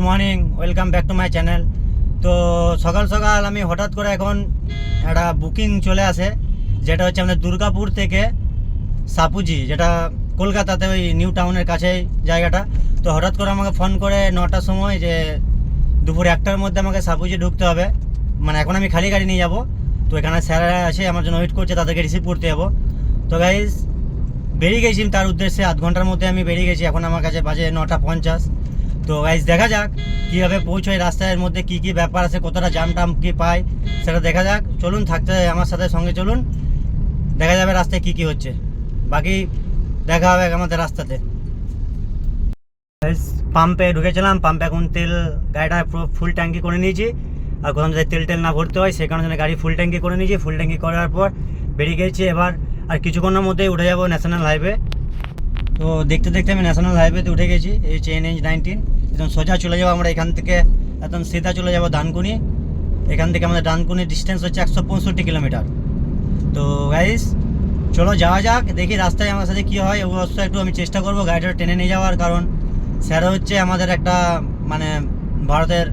Morning, welcome back to my channel. তো সকাল সকাল আমি হঠাৎ করে এখন একটা বুকিং চলে আসে, যেটা হচ্ছে আমাদের দুর্গাপুর থেকে সাপুজি, যেটা কলকাতাতে ওই নিউ টাউনের কাছেই জায়গাটা। তো হঠাৎ করে আমাকে ফোন করে 9টার সময় যে দুপুর 1টার মধ্যে আমাকে সাপুজি ঢুকতে হবে। মানে এখন আমি খালি গাড়ি নিয়ে যাব, তো এখানে স্যারেরা আছে আমার জন্য ওয়েট করছে, তাদেরকে রিসিভ করতে যাবো। তো গাইজ বেরিয়ে গেছি তার উদ্দেশ্যে, আধ ঘন্টার মধ্যে আমি বেরিয়ে গেছি। এখন আমার কাছে বাজে 9:50। তো গাইজ দেখা যাক কীভাবে পৌঁছোয়, রাস্তার মধ্যে কি কি ব্যাপার আছে, কতটা জাম টাম কি পাই সেটা দেখা যাক। চলুন, থাকতে আমার সাথে সঙ্গে চলুন, দেখা যাবে রাস্তায় কি কি হচ্ছে, বাকি দেখা হবে আমাদের রাস্তাতে। পাম্পে ঢুকেছিলাম, পাম্পে এখন তেল গাড়িটা পুরো ফুল ট্যাঙ্কি করে নিয়েছি। আর কোথাও যদি তেল না ভরতে হয় সে কারণে গাড়ি ফুল ট্যাঙ্কি করে নিয়েছি। ফুল ট্যাঙ্কি করার পর বেরিয়ে গেছি। এবার আর কিছুক্ষণের মধ্যেই উঠে যাবো ন্যাশনাল হাইওয়ে। তো দেখতে দেখতে আমি ন্যাশনাল হাইওয়েতে উঠে গেছি। এই হচ্ছে NH-19। একদম সোজা চলে যাবো আমরা এখান থেকে, একদম সিধা চলে যাবো ডানকুনি। এখান থেকে আমাদের ডানকুনির ডিস্টেন্স হচ্ছে 165 কিলোমিটার। তো গাইস চলো যাওয়া যাক, দেখি রাস্তায় আমার সাথে কী হয়। অবশ্যই একটু আমি চেষ্টা করবো গাড়িটা টেনে নিয়ে যাওয়ার, কারণ স্যার হচ্ছে আমাদের একটা মানে ভারতের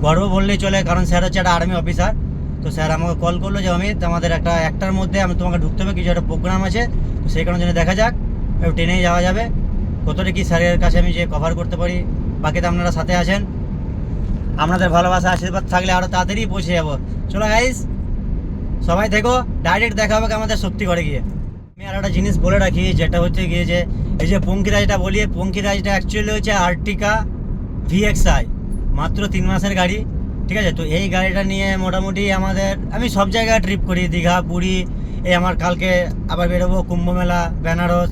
গর্ব বললেই চলে, কারণ স্যার হচ্ছে একটা আর্মি অফিসার। তো স্যার আমাকে কল করলো যে অমিত, আমাদের একটা 1টার মধ্যে আমি তোমাকে ঢুকতে হবে, কিছু একটা প্রোগ্রাম আছে। তো সেই কারণে জন্য দেখা যাক একটু ট্রেনেই যাওয়া যাবে, কতটা কি স্যারের কাছে আমি যে কভার করতে পারি। বাকিতে আপনারা সাথে আছেন, আপনাদের ভালোবাসা আশীর্বাদ থাকলে আরও তাড়াতাড়ি পৌঁছে যাবো। চলো গাইস সবাই দেখো, ডাইরেক্ট দেখা হবে আমাদের শক্তিগড়ে গিয়ে। আমি আর একটা জিনিস বলে রাখি, যেটা হচ্ছে গিয়ে যে এই যে পঙ্কিরাজটা বলি, পঙ্কিরাজটা অ্যাকচুয়ালি হচ্ছে আর্টিকা VXI, মাত্র 3 মাসের গাড়ি, ঠিক আছে। তো এই গাড়িটা নিয়ে মোটামুটি আমি সব জায়গায় ট্রিপ করি, দীঘা, পুরী। এই আমার কালকে আবার বেরোবো কুম্ভমেলা, বেনারস,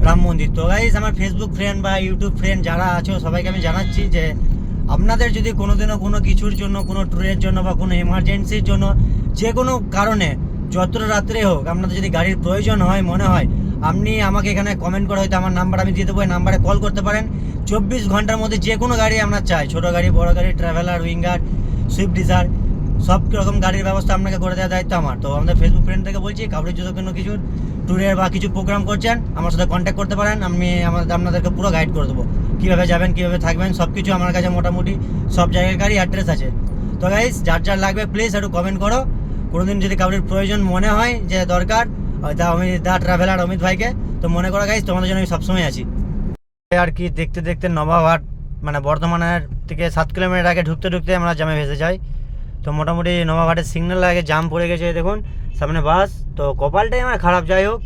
রাম মন্দির। তো গাইস আমার ফেসবুক ফ্রেন্ড বা ইউটিউব ফ্রেন্ড যারা আছো সবাইকে আমি জানাচ্ছি যে আপনাদের যদি কোনোদিনও কোনো কিছুর জন্য, কোনো ট্যুরের জন্য বা কোনো এমার্জেন্সির জন্য, যে কোনো কারণে যতটা রাত্রে হোক আপনাদের যদি গাড়ির প্রয়োজন হয়, মনে হয়, আপনি আমাকে এখানে কমেন্ট করে হয়তো আমার নাম্বার আমি দিয়ে দেবো, এই নাম্বারে কল করতে পারেন। 24 ঘন্টার মধ্যে যে কোনো গাড়ি আমরা চাই, ছোটো গাড়ি, বড় গাড়ি, ট্রাভেলার, উইঙ্গার, সুইফট ডিজায়ার, সব রকম গাড়ির ব্যবস্থা আপনাকে করে দেওয়ার দায়িত্ব আমার। তো আমাদের ফেসবুক ফ্রেন্ড থেকে বলছি, কাউরির যদি কোনো কিছু ট্যুরের বা কিছু প্রোগ্রাম করছেন আমার সাথে কন্ট্যাক্ট করতে পারেন। আমি আপনাদেরকে পুরো গাইড করে দেবো, কীভাবে যাবেন, কীভাবে থাকবেন, সব কিছু আমার কাছে মোটামুটি সব জায়গায় গাড়ি অ্যাড্রেস আছে। তো গাইস যার লাগবে প্লিজ একটু কমেন্ট করো। কোনোদিন যদি কাউরির প্রয়োজন মনে হয় যে দরকার, হয়তো আমি ট্রাভেলার অমিত ভাইকে, তো মনে করো গাইস তোমাদের জন্য আমি সবসময় আছি। আর কি দেখতে দেখতে নবাবহাট মানে বর্ধমানের থেকে 7 কিলোমিটার আগে ঢুকতে ঢুকতে আমরা জামে ভেসে যাই। তো মোটামুটি নবাবহাটের সিগন্যাল আগে জাম পড়ে গেছে, দেখুন সামনে বাস। তো কপালটাই আমার খারাপ, যাই হোক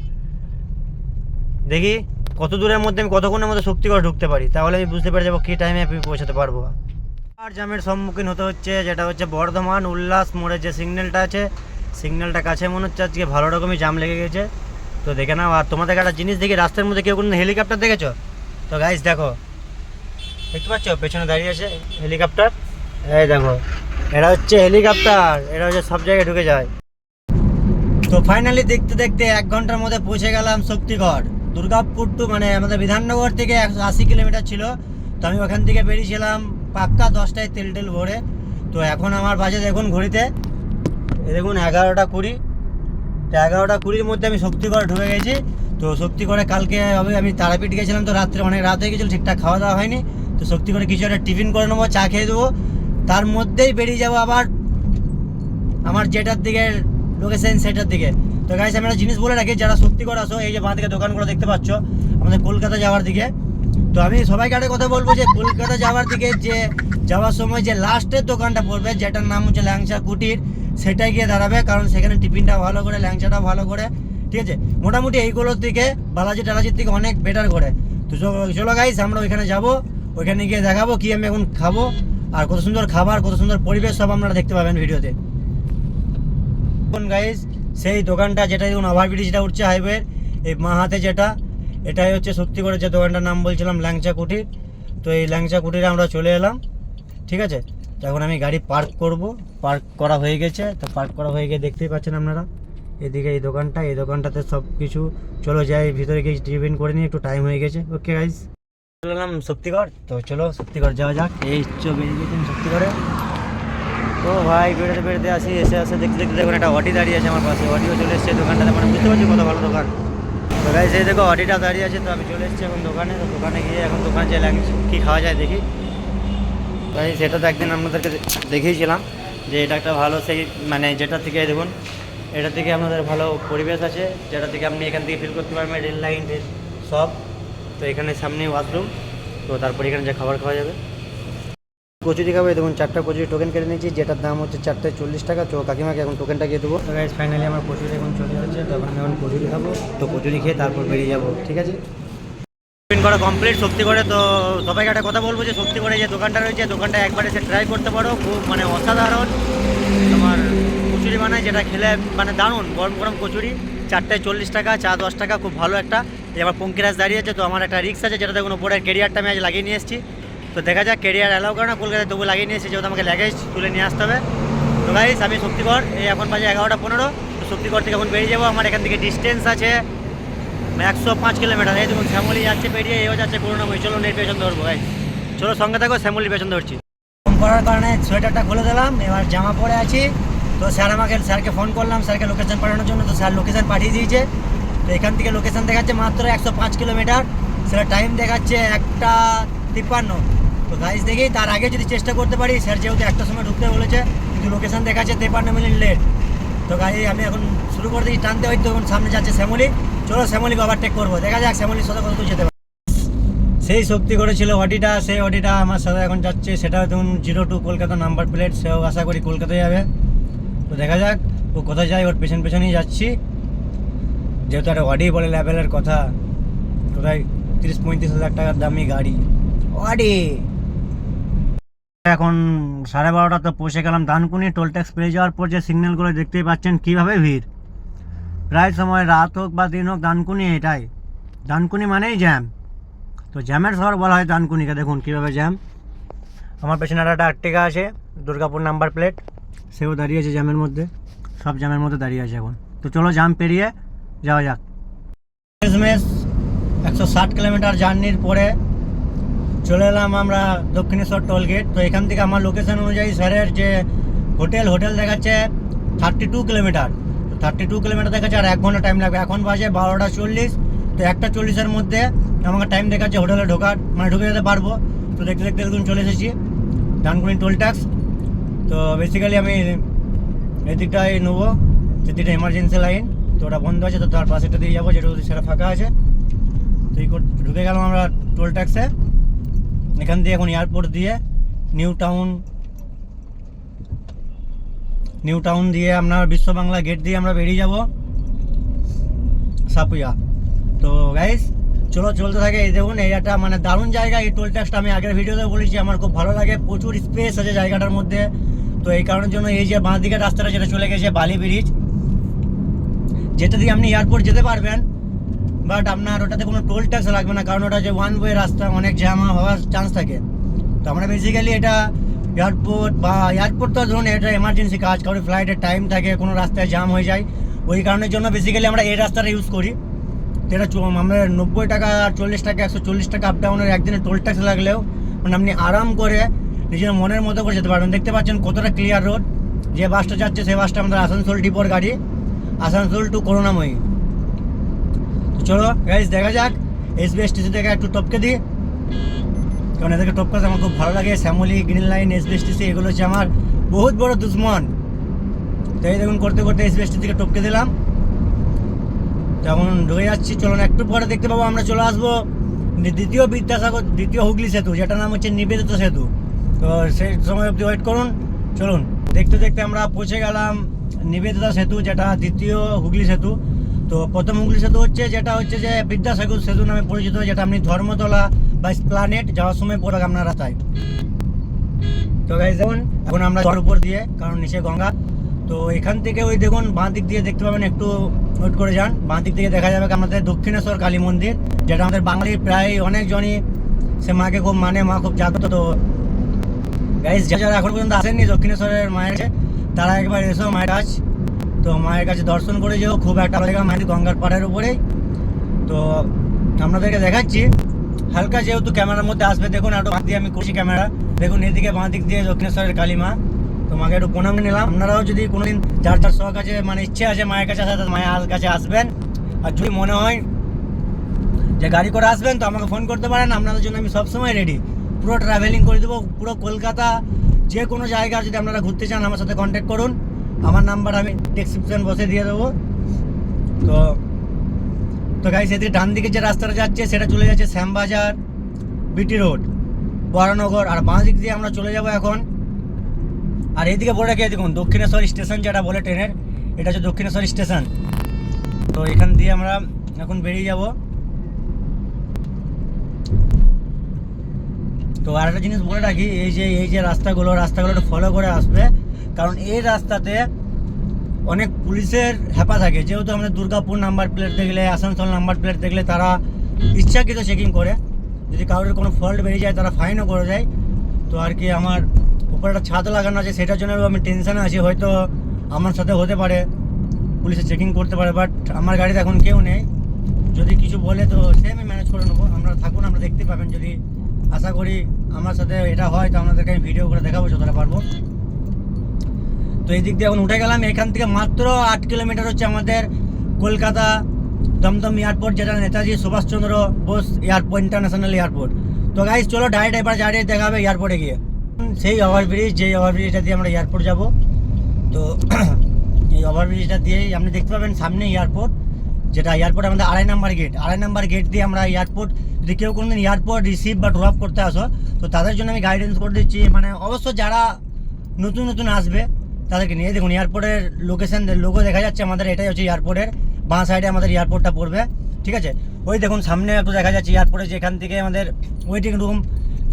দেখি কত দূরের মধ্যে আমি কতক্ষণের মধ্যে শক্তিগড় ঢুকতে পারি, তাহলে আমি বুঝতে পেরে যাবো কী টাইমে আমি পৌঁছাতে পারবো। আর জামের সম্মুখীন হতে হচ্ছে, যেটা হচ্ছে বর্ধমান উল্লাস মোড়ের যে সিগন্যালটা আছে, সিগন্যালটা কাছে মনে হচ্ছে আজকে ভালো রকমই জাম লেগে গেছে। তো দেখে নাও। আর তোমাদের একটা জিনিস দেখি, রাস্তার মধ্যে কেউ কোনো হেলিকপ্টার দেখেছো? তো গাইস দেখো, দেখতে পাচ্ছ পেছনে দাঁড়িয়ে আছে হেলিকপ্টার, এই দেখো এরা হচ্ছে হেলিকপ্টার, এরা হচ্ছে সব জায়গায় ঢুকে যায়। তো ফাইনালি দেখতে দেখতে 1 ঘন্টার মধ্যে পৌঁছে গেলাম শক্তিগড়। দুর্গাপুর টু মানে আমাদের বিধাননগর থেকে 180 কিলোমিটার ছিল। তো আমি ওখান থেকে বেরিয়েছিলাম পাক্কা 10টায় তেল ভরে। তো এখন আমার বাজে দেখুন ঘড়িতে, দেখুন 11:20। তো 11:20-র মধ্যে আমি শক্তিগড় ঢুকে গেছি। তো শক্তিগড়ে কালকে আমি তারাপীঠ গেছিলাম, তো রাত্রে অনেক রাত হয়ে গেছিলো, ঠিকঠাক খাওয়া দাওয়া হয়নি। তো শক্তিগড়ে কিছু একটা টিফিন করে নেবো, চা খেয়ে দেবো, তার মধ্যেই বেরিয়ে যাবো আবার আমার যেটার দিকে লোকেশন, সেটার দিকে। তো গাইস আমি একটা জিনিস বলে রাখি, যারা শক্তিগড় আসো, এই যে বাঁ দিকে দোকানগুলো দেখতে পাচ্ছ আমাদের কলকাতা যাওয়ার দিকে। তো আমি সবাইকে একটা কথা বলবো যে কলকাতা যাওয়ার দিকে যে যাওয়ার সময় যে লাস্টের দোকানটা পড়বে, যেটার নাম হচ্ছে ল্যাংচা কুটির, সেটাই গিয়ে দাঁড়াবে, কারণ সেখানে টিফিনটা ভালো করে, ল্যাংচাটাও ভালো করে, ঠিক আছে। মোটামুটি এইগুলোর থেকে বালাজি টালাজির থেকে অনেক বেটার করে। তো চলো গাইস আমরা ওইখানে যাবো, ওইখানে গিয়ে দেখাবো কি আমি এখন খাবো, আর কত সুন্দর খাবার, কত সুন্দর পরিবেশ, সব আপনারা দেখতে পাবেন ভিডিওতে। এখন গাইস সেই দোকানটা, যেটা দেখুন ওভারব্রিজটা উঠছে হাইওয়ের এই মা হাতে, যেটা এটাই হচ্ছে শক্তিগড়ের যে দোকানটার নাম বলছিলাম ল্যাংচা কুটির। তো এই ল্যাংচা কুটিরে আমরা চলে এলাম, ঠিক আছে। তো এখন আমি গাড়ি পার্ক করব, পার্ক করা হয়ে গেছে। তো পার্ক করা হয়ে গিয়ে দেখতেই পাচ্ছেন আপনারা এদিকে এই দোকানটা, এই দোকানটাতে সব কিছু। চলো যাই ভিতরে গিয়ে টিফিন করে নিই, একটু টাইম হয়ে গেছে। ওকে গাইস চলে এলাম শক্তিগড়। তো চলো শক্তিগড় যাওয়া যাক। এই বেরিয়ে গেছেন শক্তিগড়ে। তো ভাই বেরোতে বেরোতে আসি, এসে দেখতে দেখতে দেখুন একটা অডি দাঁড়িয়ে আছে আমার পাশে। অডিও চলে এসছে দোকানটাতে, মানে বুঝতে পারছি কত ভালো দোকান। তো গাইস এই দেখো অডিটা দাঁড়িয়ে আছে। তো আমি চলে এসেছি এখন দোকানে। তো দোকানে গিয়ে এখন দোকান যে কী খাওয়া যায় দেখি। তাই সেটা তো একদিন আপনাদেরকে দেখিয়েছিলাম যে এটা একটা ভালো সেই মানে যেটা থেকে দেখুন এটা থেকে আপনাদের ভালো পরিবেশ আছে, যেটা থেকে আপনি এখান থেকে ফিল করতে পারবেন রেল লাইন সব। তো এখানে সামনে ওয়াশরুম, তো তারপর এখানে যে খাবার খাওয়া যাবে। কচুরি খাবে, দেখুন 4টা কচুরি টোকেন কেটে নিয়েছি, যেটার দাম হচ্ছে 4টায় 40 টাকা। তো কাকিমাকে এখন টোকেনটা দিয়ে দেবো। তো গাইস ফাইনালি আমার কচুরি এখন চলে যাচ্ছে, তো আমি এখন কচুরি খাবো। তো কচুরি খেয়ে তারপর বেরিয়ে যাবো, ঠিক আছে। টিফিন করা কমপ্লিট শক্তিগড়ে। তো সবাইকে একটা কথা বলবো যে শক্তিগড়ে যে দোকানটা রয়েছে, দোকানটা একবার এসে ট্রাই করতে পারো, খুব মানে অসাধারণ তোমার কচুরি বানায়, যেটা খেলে মানে দারুণ গরম গরম কচুরি। 4টায় 40 টাকা, চা 10 টাকা, খুব ভালো একটা। এই আমার পঙ্কিরাজ দাঁড়িয়েছে, তো আমার একটা রিক্স আছে যেটা দেখুন উপরের কেরিয়ারটা আমি আজ লাগিয়ে নিয়ে এসেছি। তো দেখা যাক, কেরিয়ার অ্যালাউ করে না কলকাতায়, তবু লাগিয়ে নিয়ে এসেছি যেহেতু আমাকে লাগেজ তুলে নিয়ে আসতে হবে। তো গাইস আমি শক্তিগড়, এই এখন বাজে 11টা 15। তো শক্তিগড় থেকে এখন বেরিয়ে যাবো। আমার এখান থেকে ডিস্টেন্স আছে 105 কিলোমিটার। এই দেখুন শ্যামলি যাচ্ছে পেরিয়ে, এও যাচ্ছে করুণাময়ী। চলো এর পেছন ধরবো গাইস, চলো সঙ্গে থাকো, শ্যামলির পেছন ধরছি। ফোন করার কারণে সোয়েটারটা খুলে দিলাম, এবার জামা পরে আছি। তো স্যারকে ফোন করলাম, স্যারকে লোকেশন পাঠানোর জন্য। তো স্যার লোকেশন পাঠিয়ে দিয়েছে। তো এখান থেকে লোকেশন দেখাচ্ছে মাত্র 105 কিলোমিটার, সেটা টাইম দেখাচ্ছে 1:53। তো গাইস দেখি তার আগে যদি চেষ্টা করতে পারি, স্যার যেহেতু 1টার সময় ঢুকতে বলেছে, কিন্তু লোকেশন দেখাচ্ছে 53 মিনিট লেট। তো গাড়ি আমি এখন শুরু করে দিই টানতে, হয়তো তখন সামনে যাচ্ছে শ্যামলি। চলো শ্যামলিকে ওভারটেক করবো, দেখা যাক শ্যামলির সাথে কত দূর যেতে পারে। সেই শক্তি করেছিল অডিটা, সেই অডিটা আমার সাথে এখন যাচ্ছে। সেটা ধরুন 02 কলকাতা নাম্বার প্লেট, সেও আশা করি কলকাতায় যাবে। তো দেখা যাক ও কোথায় যায়, ওর পেছন পেছনেই যাচ্ছি। যেহেতু একটা অডি বলে লেভেলের কথা, কোথায় 30-35 হাজার টাকার দামি গাড়ি অডি। এখন 12:30 তো পৌঁছে গেলাম দানকুনি। টোল ট্যাক্স পেয়ে যাওয়ার পর যে সিগন্যালগুলো দেখতেই পাচ্ছেন কীভাবে ভিড়, প্রায় সময় রাত হোক বা দিন হোক দানকুনি এটাই, দানকুনি মানেই জ্যাম। তো জ্যামের শহর বলা হয় দানকুনিকে, দেখুন কীভাবে জ্যাম। আমার পেছনে একটা আর্টিকা আছে, দুর্গাপুর নাম্বার প্লেট, সেও দাঁড়িয়ে আছে জ্যামের মধ্যে, সব জ্যামের মধ্যে দাঁড়িয়ে আছে এখন। তো চলো জ্যাম পেরিয়ে যাওয়া যাক। 160 কিলোমিটার জার্নির পরে চলে এলাম আমরা দক্ষিণেশ্বর টোল গেট। তো এখান থেকে আমার লোকেশন অনুযায়ী স্যারের যে হোটেল দেখাচ্ছে 32 কিলোমিটার। তো 32 কিলোমিটার দেখাচ্ছে, আর 1 ঘন্টা টাইম লাগবে। এখন বাজে 12:40। তো 1:40-এর মধ্যে আমাকে টাইম দেখাচ্ছে হোটেলে ঢোকার, মানে ঢুকে যেতে পারবো। তো দেখতে দেখতে দেখুন চলে এসেছি ডানকুনি টোল ট্যাক্স। তো বেসিক্যালি আমি এদিকটাই নেবো, যেদিকটা এমার্জেন্সি লাইন, তো ওটা বন্ধ আছে। তো তার পাশেটা দিয়ে যাবো, যেটা সেটা ফাঁকা আছে। তো এই ঢুকে গেলাম আমরা টোল ট্যাক্সে। এখান দিয়ে এখন এয়ারপোর্ট দিয়ে নিউ টাউন দিয়ে আপনার বিশ্ব বাংলা গেট দিয়ে আমরা বেরিয়ে যাব সাপুয়া। তো গাইস চলো চলতে থাকে। এই দেখুন এই একটা মানে দারুণ জায়গা। এই টোল ট্যাক্সটা আমি আগের ভিডিওতে বলেছি আমার খুব ভালো লাগে, প্রচুর স্পেস আছে জায়গাটার মধ্যে। তো এই কারণের জন্য এই যে বাঁ দিকের রাস্তাটা যেটা চলে গেছে বালি ব্রিজ, যেটা দিয়ে আপনি এয়ারপোর্ট যেতে পারবেন, বাট আপনার ওটাতে কোনো টোল ট্যাক্স লাগবে না, কারণ ওটা যে ওয়ান ওয়ে রাস্তা, অনেক জ্যাম হওয়ার চান্স থাকে। তো আমরা বেসিক্যালি এটা এয়ারপোর্ট তো ধরুন এটা এমার্জেন্সি কাজ, কারণ ফ্লাইটের টাইম থাকে, কোনো রাস্তায় জ্যাম হয়ে যায়, ওই কারণের জন্য বেসিক্যালি আমরা এই রাস্তাটা ইউজ করি। তো এটা আমরা 90 টাকা, 40 টাকা, 140 টাকা আপ ডাউনের একদিনে টোল ট্যাক্স লাগলেও মানে আপনি আরাম করে নিজের মনের মতো করে যেতে পারবেন। দেখতে পাচ্ছেন কতটা ক্লিয়ার রোড। যে বাসটা যাচ্ছে সেই বাসটা আমাদের আসানসোল ডিপোর গাড়ি, আসানসোল টু করুণাময়ী। চলো গাইস দেখা যাক। SBSTC থেকে একটু টপকে দিই, কারণ এদেরকে টপকাতে আমার খুব ভালো লাগে। শ্যামলি, গ্রিন লাইন, SBSTC এগুলো হচ্ছে আমার বহুত বড় দুশ্মন। তো এই দেখুন করতে করতে SBSTC থেকে টপকে দিলাম, তখন ঢুকে যাচ্ছি। চলুন একটু পরে দেখতে পাবো আমরা চলে আসবো দ্বিতীয় হুগলি সেতু, যেটার নাম হচ্ছে নিবেদিত সেতু। তো সেই সময় অবধি ওয়েট করুন। চলুন দেখতে দেখতে আমরা পৌঁছে গেলাম নিবেদিত সেতু, যেটা দ্বিতীয় হুগলি সেতু। তো প্রথম হুগলি সেতু যেটা হচ্ছে যে বিদ্যাসাগর সেতু নামে পরিচিত, যেটা আপনি ধর্মতলা বা প্ল্যানেট যাওয়ার সময় পড়ে আপনার রাস্তায়। তো গাইস দেখুন এখন আমরা জল উপর দিয়ে, কারণ নিচে গঙ্গা। তো এখান থেকে ওই দেখুন বাঁ দিক দিয়ে দেখতে পাবেন, একটু ওয়েট করে যান। বাঁ দিক থেকে দেখা যাবে আমাদের দক্ষিণেশ্বর কালী মন্দির, যেটা আমাদের বাঙালির প্রায় অনেকজনই সে মাকে খুব মানে, মা খুব জাগ্রত। তো গাইস যারা এখন পর্যন্ত আসেননি দক্ষিণেশ্বরের মায়ের কাছে, তারা একবার এসো মায়ের কাছে। তো মায়ের কাছে দর্শন করে যেও, খুব একটা জায়গা মায়ের গঙ্গার পাড়ের উপরেই। তো আপনাদেরকে দেখাচ্ছি হালকা, যেহেতু ক্যামেরার মধ্যে আসবে। দেখুন একটু বাঁ দিয়ে আমি করছি ক্যামেরা, দেখুন এদিকে বাঁ দিক দিয়ে দক্ষিণেশ্বরের কালী মা। তো মাকে একটু প্রণাম নিলাম। আপনারাও যদি কোনোদিন যার শখ আছে, মানে ইচ্ছে আছে মায়ের কাছে আসার, মায়ের কাছে আসবেন। আর যদি মনে হয় যে গাড়ি করে আসবেন, তো আমাকে ফোন করতে পারেন, আপনাদের জন্য আমি সবসময় রেডি। পুরো ট্রাভেলিং করে দেবো পুরো কলকাতা, যে কোনো জায়গার যদি আপনারা ঘুরতে চান আমার সাথে কন্ট্যাক্ট করুন, আমার নাম্বার আমি ডেসক্রিপশন বসে দিয়ে দেবো। তো গাইস এদিকে ডান দিকে যে রাস্তাটা যাচ্ছে সেটা চলে যাচ্ছে শ্যামবাজার, বিটি রোড, বরানগর, আর বাঁ দিক দিয়ে আমরা চলে যাব এখন। আর এইদিকে বলে রেখে দেখুন দক্ষিণেশ্বর স্টেশন যেটা বলে ট্রেনের, এটা হচ্ছে দক্ষিণেশ্বর স্টেশন। তো এখান দিয়ে আমরা এখন বেরিয়ে যাব। তো আর একটা জিনিস বলে রাখি, এই যে রাস্তাগুলো একটু ফলো করে আসবে, কারণ এই রাস্তাতে অনেক পুলিশের হেপা থাকে। যেহেতু আমাদের দুর্গাপুর নাম্বার প্লেট দেখলে, আসানসোল নাম্বার প্লেট দেখলে তারা ইচ্ছাকৃত চেকিং করে, যদি কারোর কোনো ফল্ট বেরিয়ে যায় তারা ফাইনও করে দেয়। তো আর কি আমার উপরে একটা ছাদ লাগানো আছে, সেটার জন্য আমি টেনশনে আছি, হয়তো আমার সাথে হতে পারে পুলিশে চেকিং করতে পারে, বাট আমার গাড়িতে এখন কেউ নেই। যদি কিছু বলে তো সে আমি ম্যানেজ করে নেবো, আমরা থাকুন, আমরা দেখতে পাবেন। যদি আশা করি আমার সাথে এটা হয় তো আপনাদেরকে আমি ভিডিও করে দেখাবো যতটা পারবো। তো এই দিক দিয়ে এখন উঠে গেলাম। এখান থেকে মাত্র 8 কিলোমিটার হচ্ছে আমাদের কলকাতা দমদম এয়ারপোর্ট, যেটা Netaji Subhas Chandra Bose airport, international airport. তো গাইস চলো ডাইরেক্ট এবার দেখা হবে এয়ারপোর্টে গিয়ে। সেই ওভারব্রিজ, যেই ওভারব্রিজটা দিয়ে আমরা এয়ারপোর্ট যাব। তো এই ওভারব্রিজটা দিয়েই আপনি দেখতে পাবেন সামনে এয়ারপোর্ট, যেটা এয়ারপোর্ট আমাদের 2.5 নাম্বার গেট। 2.5 নাম্বার গেট দিয়ে আমরা এয়ারপোর্ট, যদি কেউ কোনোদিন এয়ারপোর্ট রিসিভ বা ড্রপ করতে আসো তো তাদের জন্য আমি গাইডেন্স করে দিচ্ছি, মানে অবশ্য যারা নতুন আসবে তাদেরকে নিয়ে। দেখুন এয়ারপোর্টের লোকেশন লোগো দেখা যাচ্ছে আমাদের, এটাই হচ্ছে এয়ারপোর্টের বাঁ সাইডে আমাদের এয়ারপোর্টটা পড়বে, ঠিক আছে। ওই দেখুন সামনে একটু দেখা যাচ্ছে এয়ারপোর্টে, যেখান থেকে আমাদের waiting room,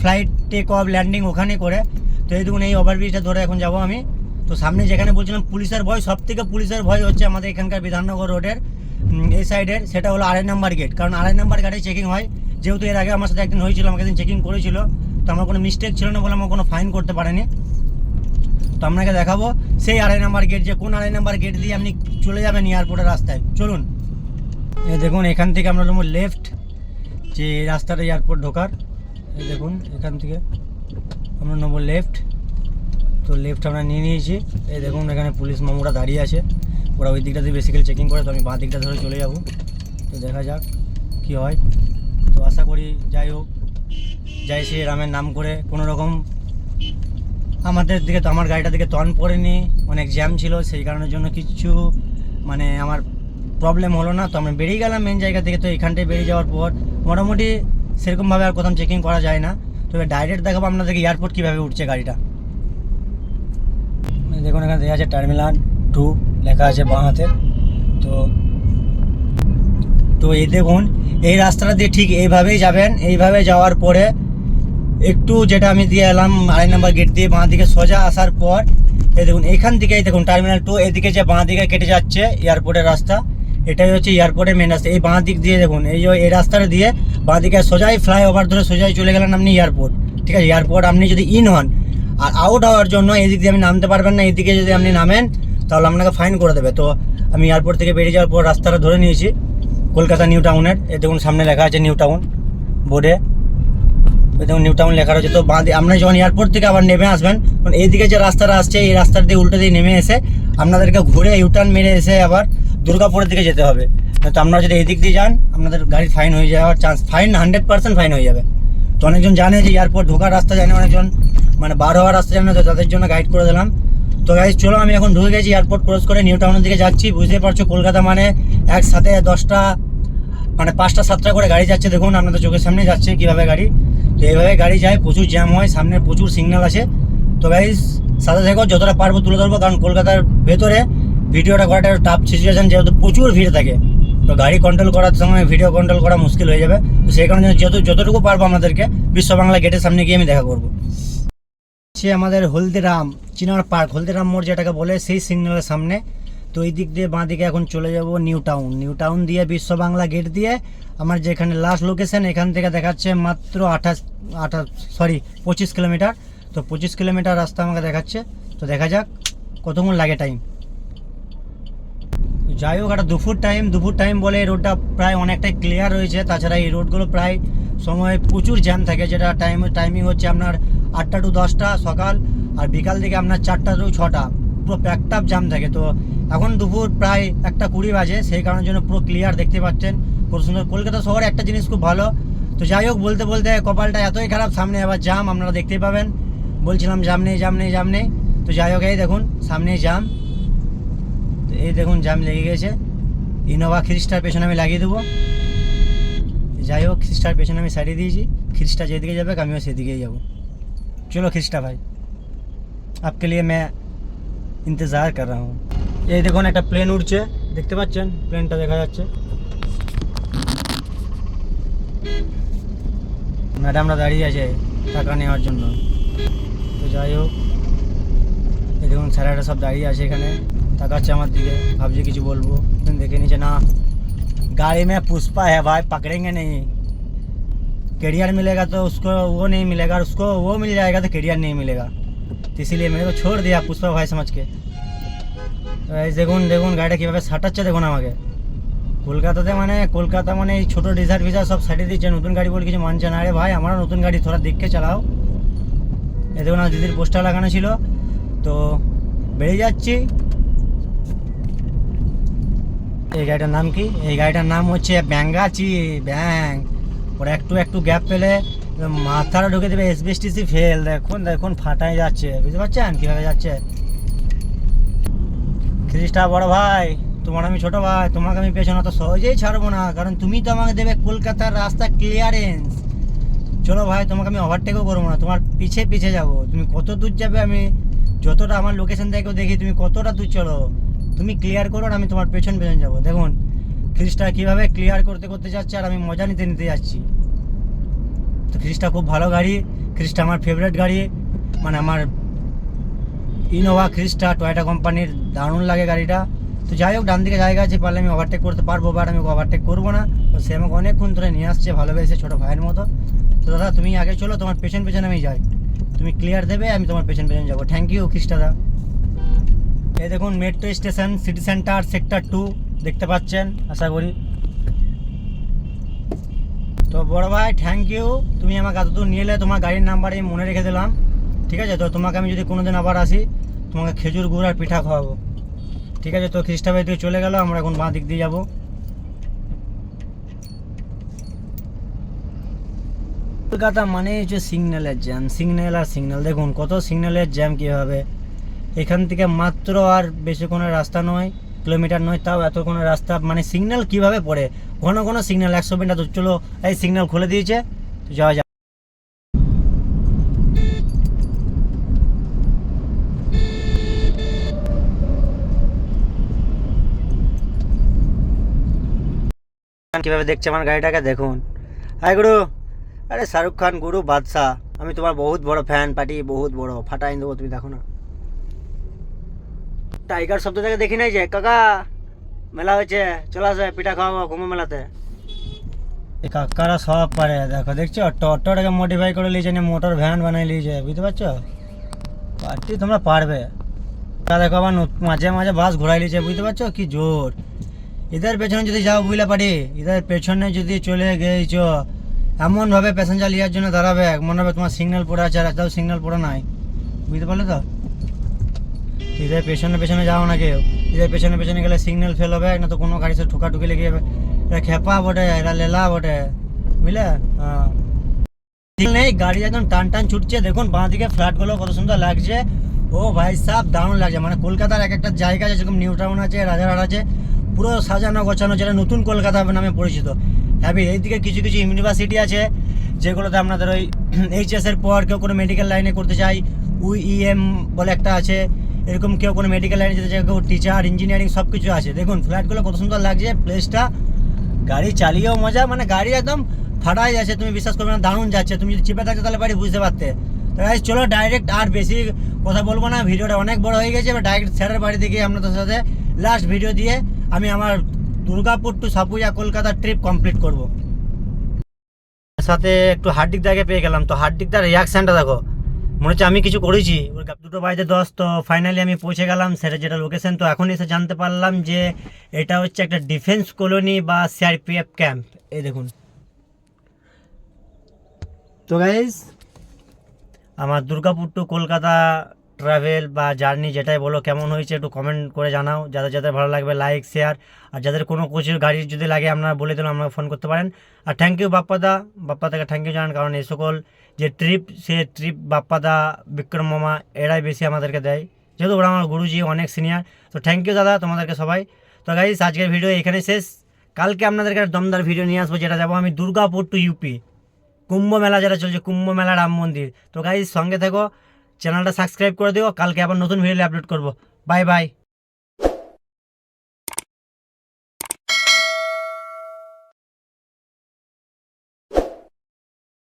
flight take off landing ওখানে করে। তো এই দেখুন এই ওভারব্রিজটা ধরে এখন যাব আমি। তো সামনে যেখানে বলছিলাম পুলিশের ভয়, সব থেকে পুলিশের ভয় হচ্ছে আমাদের এখানকার বিধাননগর রোডের এই সাইডের, সেটা হলো 2.5 নাম্বার গেট। কারণ 2.5 নাম্বার গাড়ি চেকিং হয়, যেহেতু এর আগে আমার সাথে একদিন হয়েছিল, আমাকে একদিন চেকিং করেছিল, তো আমার কোনো মিস্টেক ছিল না বলে আমার কোনো ফাইন করতে পারেনি। তো আপনাকে দেখাবো সেই 2.5 নাম্বার গেট, যে কোন 2.5 নাম্বার গেট দিয়ে আপনি চলে যাবেন এয়ারপোর্টের রাস্তায়। চলুন এই দেখুন এখান থেকে আমরা নেবো লেফট, যে রাস্তাটা এয়ারপোর্ট ঢোকার। এই দেখুন এখান থেকে আমরা নেবো লেফট। তো লেফট আমরা নিয়ে নিয়েছি। এই দেখুন এখানে পুলিশ মামুরা দাঁড়িয়ে আছে, ওরা ওই দিকটা দিয়ে বেসিক্যালি চেকিং করে। তো আমি বাঁ দিকটা ধরে চলে যাব, তো দেখা যাক কি হয়। তো আশা করি যাই হোক, যাই শ্রী রামের নাম করে কোনো রকম আমাদের দিকে, তো আমার গাড়িটার দিকে টর্ন পড়েনি, অনেক জ্যাম ছিল, সেই কারণের জন্য কিছু মানে আমার প্রবলেম হলো না। তো আমরা বেরিয়ে গেলাম মেন জায়গা থেকে। তো এখানটায় বেরিয়ে যাওয়ার পর মোটামুটি সেরকমভাবে আর কোথাও চেকিং করা যায় না। তবে ডাইরেক্ট দেখাবো আপনাদেরকে এয়ারপোর্ট কীভাবে উঠছে গাড়িটা। দেখুন এখানে দেখা যাচ্ছে টার্মিনাল 2 লেখা আছে বাঁ হাতে। তো এই দেখুন এই রাস্তাটা দিয়ে ঠিক এইভাবেই যাবেন। এইভাবে যাওয়ার পরে একটু যেটা আমি দিয়ে এলাম 2.5 নাম্বার গেট দিয়ে বাঁ দিকে সোজা আসার পর এই দেখুন এখান থেকেই দেখুন টার্মিনাল 2 এদিকে যে বাঁ দিকে কেটে যাচ্ছে এয়ারপোর্টের রাস্তা, এটাই হচ্ছে এয়ারপোর্টের মেন রাস্তা। এই বাঁ দিক দিয়ে দেখুন এই রাস্তাটা দিয়ে বাঁ দিকে সোজাই ফ্লাইওভার ধরে সোজাই চলে গেলেন আপনি এয়ারপোর্ট, ঠিক আছে। এয়ারপোর্ট আপনি যদি ইন হন আর আউট হওয়ার জন্য এদিক দিয়ে আপনি নামতে পারবেন না, এদিকে যদি আপনি নামেন তাহলে আপনাকে ফাইন করে দেবে। তো আমি এয়ারপোর্ট থেকে বেরিয়ে যাওয়ার পর রাস্তাটা ধরে নিয়েছি কলকাতা নিউ টাউনের। এই দেখুন সামনে লেখা আছে নিউ টাউন বোর্ডে, দেখুন নিউ টাউন লেখা রয়েছে। তো আপনি যখন এয়ারপোর্ট থেকে আবার নেমে আসবেন, এইদিকে যে রাস্তাটা আসছে এই রাস্তার দিয়ে উল্টো দিয়ে নেমে এসে আপনাদেরকে ঘুরে ইউটার্ন মেরে এসে আবার দুর্গাপুরের দিকে যেতে হবে। তো আপনারা যদি এই দিক দিয়ে যান আপনাদের গাড়ির ফাইন হয়ে যাওয়ার চান্স, ফাইন 100% ফাইন হয়ে যাবে। তো অনেকজন জানে যে এয়ারপোর্ট ঢোকার রাস্তা জানে, অনেকজন মানে বার হওয়ার রাস্তা জানে, তো তাদের জন্য গাইড করে দিলাম। তো গাইজ চলো আমি এখন ঢুকে গেছি এয়ারপোর্ট ক্রস করে নিউ টাউনের দিকে যাচ্ছি। বুঝতে পারছো কলকাতা মানে একসাথে 10টা মানে 5টা 7টা করে গাড়ি যাচ্ছে, দেখুন আপনাদের চোখের সামনে যাচ্ছে কীভাবে গাড়ি। তো এইভাবে গাড়ি যায়, প্রচুর জ্যাম হয়, সামনে প্রচুর সিগন্যাল আছে। তো গাইজ সাথে থেকেও যতটা পারবো তুলে ধরবো, কারণ কলকাতার ভেতরে ভিডিওটা করাটা একটা টাফ সিচুয়েশান, যেহেতু প্রচুর ভিড় থাকে। তো গাড়ি কন্ট্রোল করার সময় ভিডিও কন্ট্রোল করা মুশকিল হয়ে যাবে। তো সেই কারণে যতটুকু পারবো আমাদেরকে বিশ্ব বাংলা গেটের সামনে গিয়ে আমি দেখা করবো। সে আমাদের হলদিরাম চিনার পার্ক, হলদিরাম মোড় যেটাকে বলে, সেই সিগন্যালের সামনে। তো এই দিক দিয়ে বাঁ দিকে এখন চলে যাব নিউ টাউন। নিউ টাউন দিয়ে বিশ্ব বাংলা গেট দিয়ে আমার যেখানে লাস্ট লোকেশন, এখান থেকে দেখাচ্ছে মাত্র 25 কিলোমিটার। তো 25 কিলোমিটার রাস্তা আমাকে দেখাচ্ছে। তো দেখা যাক কতক্ষণ লাগে টাইম। যাই হোক একটা দুপুর টাইম বলে এই রোডটা প্রায় অনেকটাই ক্লিয়ার রয়েছে। তাছাড়া এই রোডগুলো প্রায় সময় প্রচুর জ্যাম থাকে, যেটা টাইমিং হচ্ছে আপনার 8টা টু 10টা সকাল, আর বিকাল দিকে আপনার 4টা টু 6টা পুরো প্যাকড আপ জ্যাম থাকে। তো এখন দুপুর প্রায় 1:20 বাজে, সেই কারণের জন্য পুরো ক্লিয়ার দেখতে পাচ্ছেন খুব সুন্দর। কলকাতা শহরে একটা জিনিস খুব ভালো, তো যাই হোক, বলতে বলতে কপালটা এতই খারাপ, সামনে আবার জাম, আপনারা দেখতেই পাবেন। বলছিলাম জাম নেই জাম নেই জাম নেই, তো যাই হোক এই দেখুন সামনে জাম। তো এই দেখুন জাম লেগে গেছে। ইনোভা খ্রিস্টার পেছনে আমি লাগিয়ে দেবো। যাই হোক, খ্রিস্টার পেছনে আমি সাইডে দিয়েছি, খ্রিস্টা যেদিকে যাবে আমিও সেদিকেই যাবো। চলো খ্রিস্টা ভাই, आपके लिए मैं इंतज़ार कर रहा हूँ। এই দেখুন একটা প্লেন উড়ছে, দেখতে পাচ্ছেন প্লেনটা দেখা যাচ্ছে। ম্যাডামরা দাঁড়িয়ে আছে টাকা নেওয়ার জন্য। তো যাই হোক, এই দেখুন স্যারেরা সব দাঁড়িয়ে আছে এখানে, তাকাচ্ছে আমার দিকে, ভাবছে কিছু বলবো, দেখে নিচে না, गाड़ी में पुष्पा है भाई, पकड़ेंगे नहीं। करियर मिलेगा तो उसको वो नहीं मिलेगा, और उसको वो मिल जाएगा तो करियर नहीं मिलेगा, तो इसीलिए मेरे को छोड़ दिया पुष्पा भाई समझ के। দেখুন দেখুন গাড়িটা কীভাবে সাটাচ্ছে দেখুন আমাকে। কলকাতা মানে এই ছোটো ডিজার ভিজার সব সাইডে দিচ্ছে, নতুন গাড়ি বলে কিছু মানছে না। আরে ভাই আমারও নতুন গাড়ি, থোড়া দেখে চালাও। এই দেখুন আমার দিদির পোস্টার লাগানো ছিল, তো বেরিয়ে যাচ্ছি। এই গাড়িটার নাম কি? এই গাড়িটার নাম হচ্ছে ব্যাঙ্গাচি ব্যাং। ওরা একটু একটু গ্যাপ পেলে মাথাটা ঢুকে দেবে, এসবিএসটিসি ফেল। দেখুন দেখুন ফাটাই যাচ্ছে, বুঝতে পারছেন কীভাবে যাচ্ছে। খ্রিস্টা বড় ভাই, তোমার আমি ছোট ভাই, তোমাকে আমি পেছনে তো সহজেই ছাড়বো না, কারণ তুমি তো আমাকে দেবে কলকাতার রাস্তা ক্লিয়ারেন্স। চলো ভাই, তোমাকে আমি ওভারটেকও করবো না, তোমার পিছে পিছে যাবো। তুমি কত দূর যাবে আমি যতটা আমার লোকেশন থেকেও দেখি, তুমি কতটা দূর চলো, তুমি ক্লিয়ার করো, আর আমি তোমার পেছন পেছন যাবো। দেখুন খ্রিস্টা কীভাবে ক্লিয়ার করতে করতে যাচ্ছে, আর আমি মজা নিতে নিতে যাচ্ছি। তো খ্রিস্টা খুব ভালো গাড়ি, খ্রিস্টা আমার ফেভারিট গাড়ি, মানে আমার ইনোভা খ্রিস্টা টয়োটা কোম্পানির দারুণ লাগে গাড়িটা। তো যাই হোক, ডান দিকে জায়গা আছে, পারলে আমি ওভারটেক করতে পারবো, বাট আমি ওভারটেক করবো না। তো সে আমাকে অনেকক্ষণ ধরে নিয়ে আসছে ভালোবেসে, ছোটো ভাইয়ের মতো। তো দাদা তুমি আগে চলো, তোমার পেছন পেছন আমি যাই, তুমি ক্লিয়ার দেবে, আমি তোমার পেছন পেছন যাবো। থ্যাংক ইউ খ্রিস্টাদা। এই দেখুন metro station, city centre, sector 2 দেখতে পাচ্ছেন আশা করি। তো বড় ভাই থ্যাংক ইউ, তুমি আমাকে এতদূর নিয়ে এলে, তোমার গাড়ির নাম্বার আমি মনে রেখে দিলাম, ঠিক আছে। তো তোমাকে আমি যদি কোনোদিন আবার আসি, তোমাকে খেজুর গুড় আর পিঠা খাওয়াবো, ঠিক আছে। তো খ্রিস্টা ভাই থেকে চলে গেল, আমরা এখন বাঁ দিক দিয়ে যাবো। কলকাতা মানে হচ্ছে সিগন্যালের জ্যাম, সিগন্যাল আর সিগন্যাল। দেখুন কত সিগন্যালের জ্যাম কীভাবে, এখান থেকে মাত্র আর বেশি কোনো রাস্তা নয়, কিলোমিটার নয়, তাও এত কোনো রাস্তা, মানে সিগন্যাল কীভাবে পড়ে, ঘন ঘন সিগন্যাল, 100 মিটার। তো চলো এই সিগন্যাল খুলে দিয়েছে, তো যাওয়া যাক। কীভাবে দেখছে আমার গাড়িটাকে দেখুন। হাই গুরু, আরে শাহরুখ খান গুরু বাদশাহ, আমি তোমার বহুত বড় ফ্যান, পার্টি বহুত বড়, ফাটাই দেবো, তুমি দেখো না। টাইগার শব্দ থেকে দেখি নাই যে কাকা মেলা হয়েছে, চলে আসে পিঠা খাওয়াবো ঘুমো মেলাতে। এই কাকারা সব পারে, দেখো দেখছো টোটোটাকে মডিফাই করে নিয়েছে, মোটর ভ্যান বানাই নিয়েছে, বুঝতে পারছো, পার্টি তোমরা পারবে। দেখো আবার মাঝে মাঝে বাস ঘোরাই নিয়েছে, বুঝতে পারছো কি জোর। এদের পেছনে যদি যাও বুঝলে পারি, এদের পেছনে যদি চলে গেছো, এমনভাবে প্যাসেঞ্জার নেওয়ার জন্য দাঁড়াবে, মনে হবে তোমার সিগন্যাল পড়ে আছে, আর একটাও সিগন্যাল পড়ে নাই, বুঝতে পারলে তো। এদের পেছনে পেছনে যাও না কেউ, এদের পেছনে পেছনে গেলে সিগন্যাল ফেল হবে, না তো কোনো গাড়ি সাথে ঠুকাঠুকি লেগে যাবে। এরা খেপা বটে, এরা লেলা বটে, বুঝলে। হ্যাঁ নেই, গাড়ি একদম টান টান ছুটছে। দেখুন বাঁ দিকে ফ্ল্যাটগুলো কত সুন্দর লাগছে, ও ভাই সাহেব দারুণ লাগছে। মানে কলকাতার এক একটা জায়গা আছে, যেরকম নিউ টাউন আছে, রাজারহাট আছে, পুরো সাজানো গোছানো, যেটা নতুন কলকাতা নামে পরিচিত। হ্যাঁ এইদিকে কিছু কিছু ইউনিভার্সিটি আছে, যেগুলোতে আপনাদের ওই এইচএসের পর কেউ কোনো মেডিকেল লাইনে করতে চাই, UEM বলে একটা আছে, এরকম কেউ কোনো মেডিকেল লাইনে যেতে চায়, কেউ টিচার ইঞ্জিনিয়ারিং সব কিছু আছে। দেখুন ফ্ল্যাটগুলো কত সুন্দর লাগছে, প্লেসটা, গাড়ি চালিয়েও মজা, মানে গাড়ি একদম ফাটাই যাচ্ছে, তুমি বিশ্বাস করবে না, দারুণ যাচ্ছে। তুমি যদি চেপে থাকতে তাহলে বাড়ি বুঝতে পারতে। তো গাইস চলো ডাইরেক্ট, আর বেশি কথা বলবো না, ভিডিওটা অনেক বড় হয়ে গেছে। এবার ডাইরেক্ট স্যারের বাড়ি থেকে আপনাদের সাথে লাস্ট ভিডিও দিয়ে আমি আমার Durgapur to Sapuya Kolkata trip complete করব। সাথে একটু হার্দিকদাকে পেয়ে গেলাম, তো হার্দিকদার রিয়াকশানটা দেখো, মনে হচ্ছে আমি কিছু করেছি। 2:10, তো ফাইনালি আমি পৌঁছে গেলাম সেটা যেটা লোকেশন। তো এখন এসে জানতে পারলাম যে এটা হচ্ছে একটা ডিফেন্স কলোনি বা CRPF ক্যাম্প। এই দেখুন। তো গাইস আমার দুর্গাপুর টু কলকাতা ট্রাভেল বা জার্নি যেটাই বলো কেমন হয়েছে একটু কমেন্ট করে জানাও, যাদের যাদের ভালো লাগবে লাইক শেয়ার, আর যাদের কোনো কিছুর গাড়ির যদি লাগে আপনারা বলে দিলাম আপনারা ফোন করতে পারেন। আর থ্যাংক ইউ বাপ্পাদাকে থ্যাংক ইউ জানান, কারণ এই সকল যে ট্রিপ সে ট্রিপ বাপ্পাদা বিক্রম মামা এরাই বেশি আমাদেরকে দেয়, যেহেতু ওরা আমার গুরুজি অনেক সিনিয়র। তো থ্যাংক ইউ দাদা তোমাদেরকে সবাই। তো গাইস আজকের ভিডিও এখানে শেষ, কালকে আপনাদেরকে একটা দমদার ভিডিও নিয়ে আসবো, যেটা যাবো আমি দুর্গাপুর টু ইউপি, কুম্ভ মেলা যেটা চলছে, কুম্ভ মেলা রাম মন্দির। তো গাইস সঙ্গে থেকো, চ্যানেলটা সাবস্ক্রাইব করে দিও, কালকে আবার নতুন ভিডিও আপলোড করবো। Bye bye.